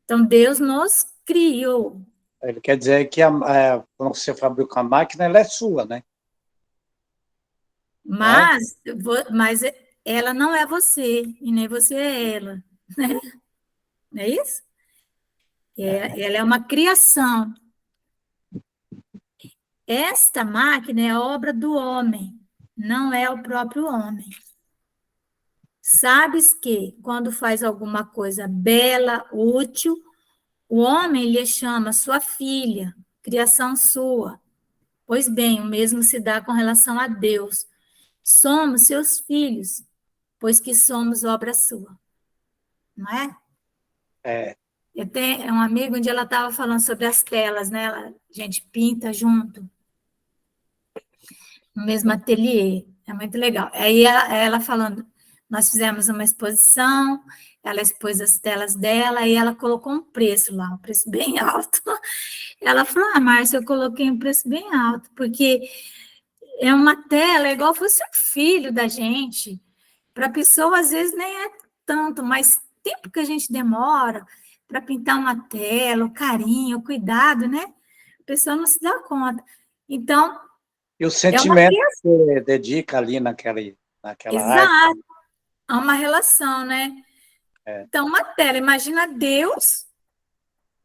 Então, Deus nos criou. Ele quer dizer que quando você fabrica uma máquina, ela é sua, né? Mas ela não é você, e nem você é ela. Né? Não é isso? Ela é uma criação. Esta máquina é obra do homem, não é o próprio homem. Sabes que, quando faz alguma coisa bela, útil, o homem lhe chama sua filha, criação sua. Pois bem, o mesmo se dá com relação a Deus. Somos seus filhos, pois que somos obra sua. Não é? É. Eu tenho um amigo, onde ela estava falando sobre as telas, né? A gente pinta junto, no mesmo ateliê. É muito legal. Aí ela falando, nós fizemos uma exposição, ela expôs as telas dela e ela colocou um preço lá, um preço bem alto. Ela falou, Márcia, eu coloquei um preço bem alto, porque é uma tela, é igual fosse um filho da gente. Para a pessoa, às vezes, nem é tanto, mas tempo que a gente demora para pintar uma tela, o carinho, o cuidado, né? A pessoa não se dá conta. Então, e o sentimento que você dedica ali naquela arte. Exato, há uma relação, né? Então, uma tela, imagina Deus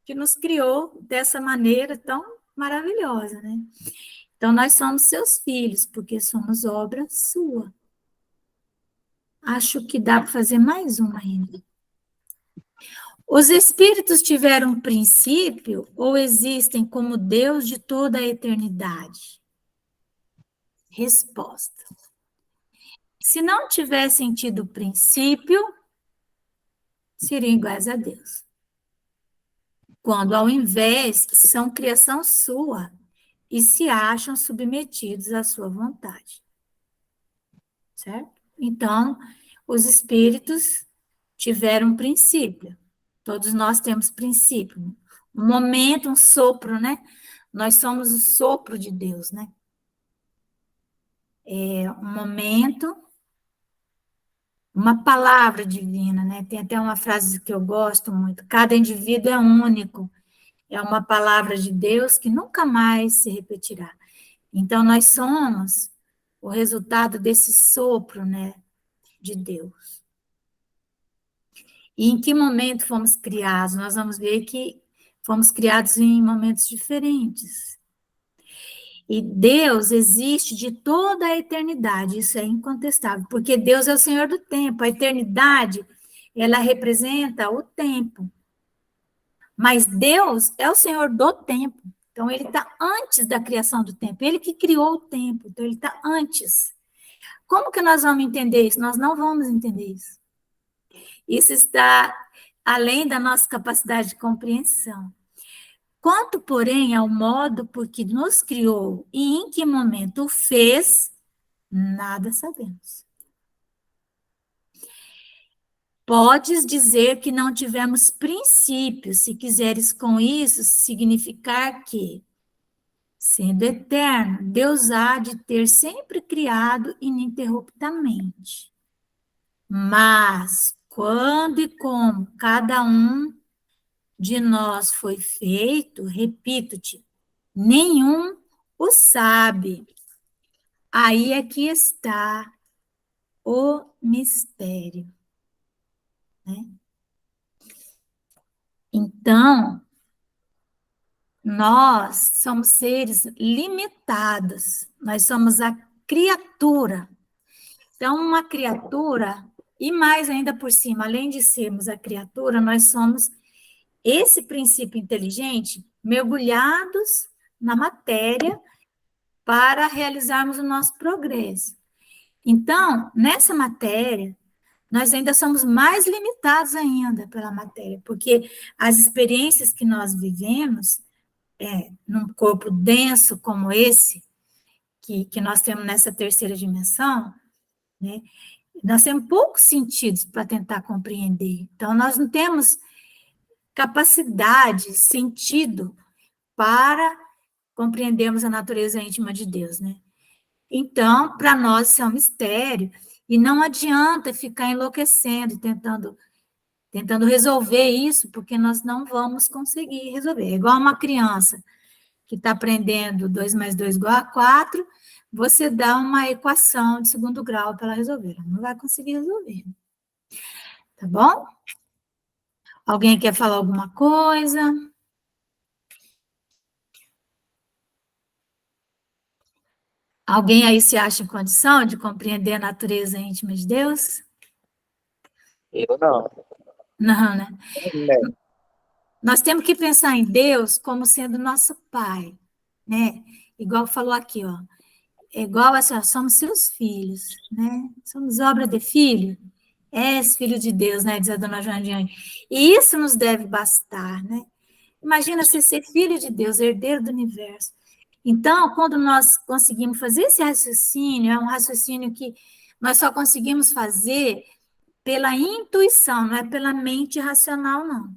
que nos criou dessa maneira tão maravilhosa, né? Então, nós somos seus filhos, porque somos obra sua. Acho que dá para fazer mais uma ainda. Os espíritos tiveram princípio ou existem como Deus de toda a eternidade? Resposta. Se não tivessem tido princípio, seriam iguais a Deus. Quando, ao invés, são criação sua e se acham submetidos à sua vontade. Certo? Então, os espíritos tiveram princípio. Todos nós temos princípio. Um momento, um sopro, né? Nós somos o sopro de Deus, né? É um momento, uma palavra divina, né? Tem até uma frase que eu gosto muito: cada indivíduo é único. É uma palavra de Deus que nunca mais se repetirá. Então, nós somos o resultado desse sopro, né, de Deus. E em que momento fomos criados? Nós vamos ver que fomos criados em momentos diferentes. E Deus existe de toda a eternidade, isso é incontestável, porque Deus é o Senhor do tempo. A eternidade, ela representa o tempo. Mas Deus é o Senhor do tempo. Então, ele está antes da criação do tempo. Ele que criou o tempo. Então, ele está antes. Como que nós vamos entender isso? Nós não vamos entender isso. Isso está além da nossa capacidade de compreensão. Quanto, porém, ao modo por que nos criou e em que momento o fez, nada sabemos. Podes dizer que não tivemos princípios, se quiseres com isso significar que, sendo eterno, Deus há de ter sempre criado ininterruptamente. Mas, quando e como cada um de nós foi feito, repito-te, nenhum o sabe. Aí é que está o mistério. Né? Então, nós somos seres limitados, nós somos a criatura. Então, uma criatura, E mais ainda por cima, além de sermos a criatura, nós somos esse princípio inteligente mergulhados na matéria para realizarmos o nosso progresso. Então, nessa matéria, nós ainda somos mais limitados ainda pela matéria, porque as experiências que nós vivemos, num corpo denso como esse, que nós temos nessa terceira dimensão, né, nós temos poucos sentidos para tentar compreender. Então, nós não temos capacidade, sentido para compreendermos a natureza íntima de Deus, né? Então, para nós isso é um mistério, e não adianta ficar enlouquecendo, tentando resolver isso, porque nós não vamos conseguir resolver. É igual uma criança que está aprendendo 2 mais 2 igual a 4, você dá uma equação de segundo grau para ela resolver. Ela não vai conseguir resolver. Tá bom? Alguém quer falar alguma coisa? Alguém aí se acha em condição de compreender a natureza íntima de Deus? Eu não. Não, né? É, Nós temos que pensar em Deus como sendo nosso Pai, né? Igual falou aqui, ó. É igual assim, ó, somos seus filhos, né? Somos obra de filho. És filho de Deus, né? Diz a dona Joaniane. E isso nos deve bastar, né? Imagina você ser filho de Deus, herdeiro do universo. Então, quando nós conseguimos fazer esse raciocínio, é um raciocínio que nós só conseguimos fazer pela intuição, não é pela mente racional, não.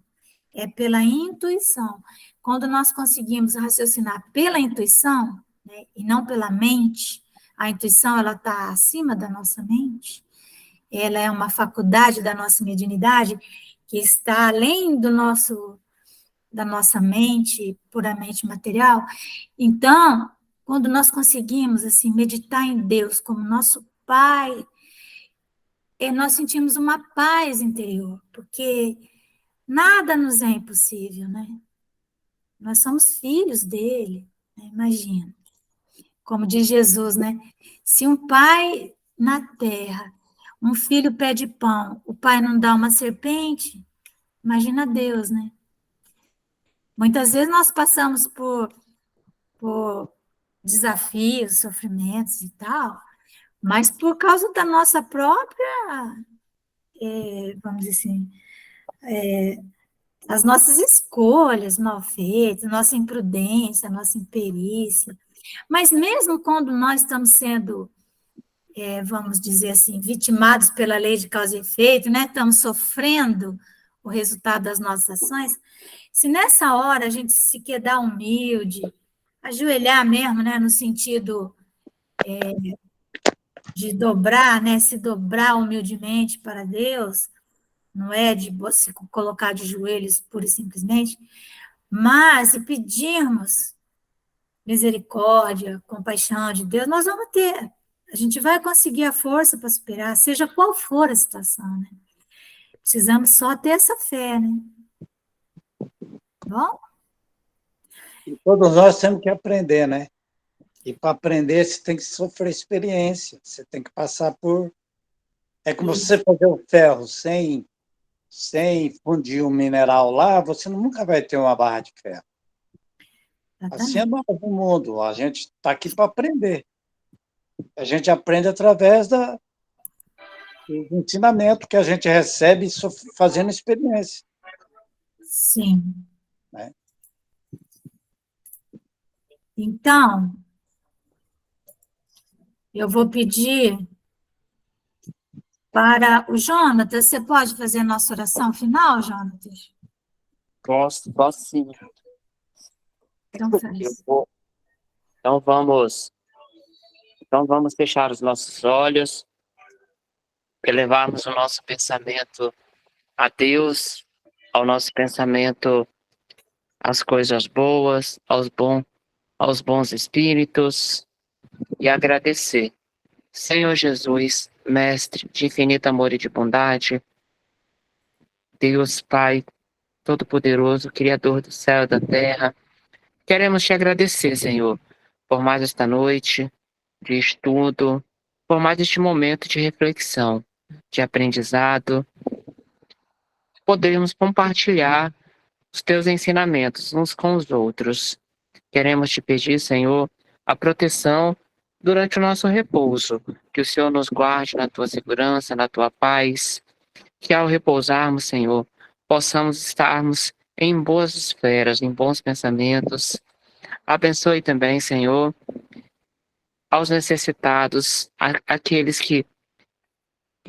É pela intuição. Quando nós conseguimos raciocinar pela intuição, né, e não pela mente, a intuição ela está acima da nossa mente, ela é uma faculdade da nossa mediunidade que está além da nossa mente puramente material. Então, quando nós conseguimos assim meditar em Deus como nosso Pai, nós sentimos uma paz interior, porque nada nos é impossível, né? Nós somos filhos dele, né? Imagina. Como diz Jesus, né? Se um pai na terra, um filho pede pão, o pai não dá uma serpente, imagina Deus, né? Muitas vezes nós passamos por desafios, sofrimentos e tal, mas por causa da nossa própria, vamos dizer assim, as nossas escolhas mal feitas, nossa imprudência, nossa imperícia. Mas mesmo quando nós estamos sendo, vamos dizer assim, vitimados pela lei de causa e efeito, né? Estamos sofrendo o resultado das nossas ações, se nessa hora a gente se quedar humilde, ajoelhar mesmo, né? No sentido de dobrar, né? Se dobrar humildemente para Deus, não é de se colocar de joelhos pura e simplesmente, mas se pedirmos misericórdia, compaixão de Deus, nós vamos ter. A gente vai conseguir a força para superar, seja qual for a situação, né? Precisamos só ter essa fé, né? Bom? e todos nós temos que aprender, né? E para aprender, você tem que sofrer experiência, você tem que passar por... É como você fazer o ferro sem fundir um mineral lá, você nunca vai ter uma barra de ferro. Assim é nós no mundo, a gente está aqui para aprender. A gente aprende através do ensinamento que a gente recebe fazendo experiência. Sim. Né? Então, eu vou pedir para o Jonatas, você pode fazer a nossa oração final, Jonatas? Posso sim. Então faz. Então vamos fechar os nossos olhos, elevarmos o nosso pensamento a Deus, ao nosso pensamento às coisas boas, aos bons espíritos, e agradecer. Senhor Jesus, Mestre de infinito amor e de bondade, Deus Pai Todo-Poderoso, Criador do céu e da terra, queremos te agradecer, Senhor, por mais esta noite de estudo, por mais este momento de reflexão. de aprendizado, podermos compartilhar os teus ensinamentos uns com os outros. Queremos te pedir, Senhor, a proteção durante o nosso repouso, que o Senhor nos guarde na tua segurança, na tua paz, que ao repousarmos, Senhor, possamos estarmos em boas esferas, em bons pensamentos. Abençoe também, Senhor, aos necessitados, aqueles que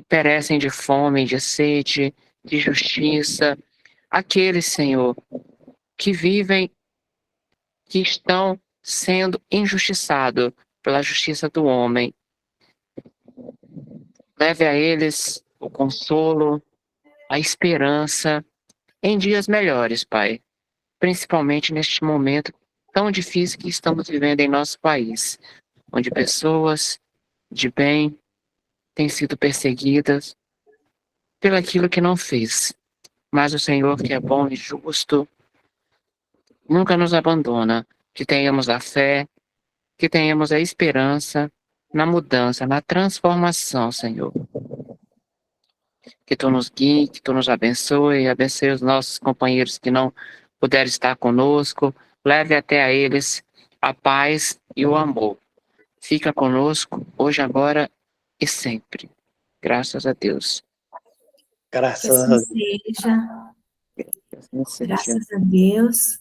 perecem de fome, de sede, de justiça, aqueles, Senhor, que vivem, que estão sendo injustiçados pela justiça do homem. Leve a eles o consolo, a esperança em dias melhores, Pai. Principalmente neste momento tão difícil que estamos vivendo em nosso país, onde pessoas de bem têm sido perseguidas pelo aquilo que não fez. Mas o Senhor, que é bom e justo, nunca nos abandona. Que tenhamos a fé, que tenhamos a esperança na mudança, na transformação, Senhor. Que Tu nos guie, que Tu nos abençoe, abençoe os nossos companheiros que não puderam estar conosco, leve até a eles a paz e o amor. Fica conosco, hoje, agora e sempre. Graças a Deus. Que Graças assim a Deus. seja. Que assim seja. Graças a Deus.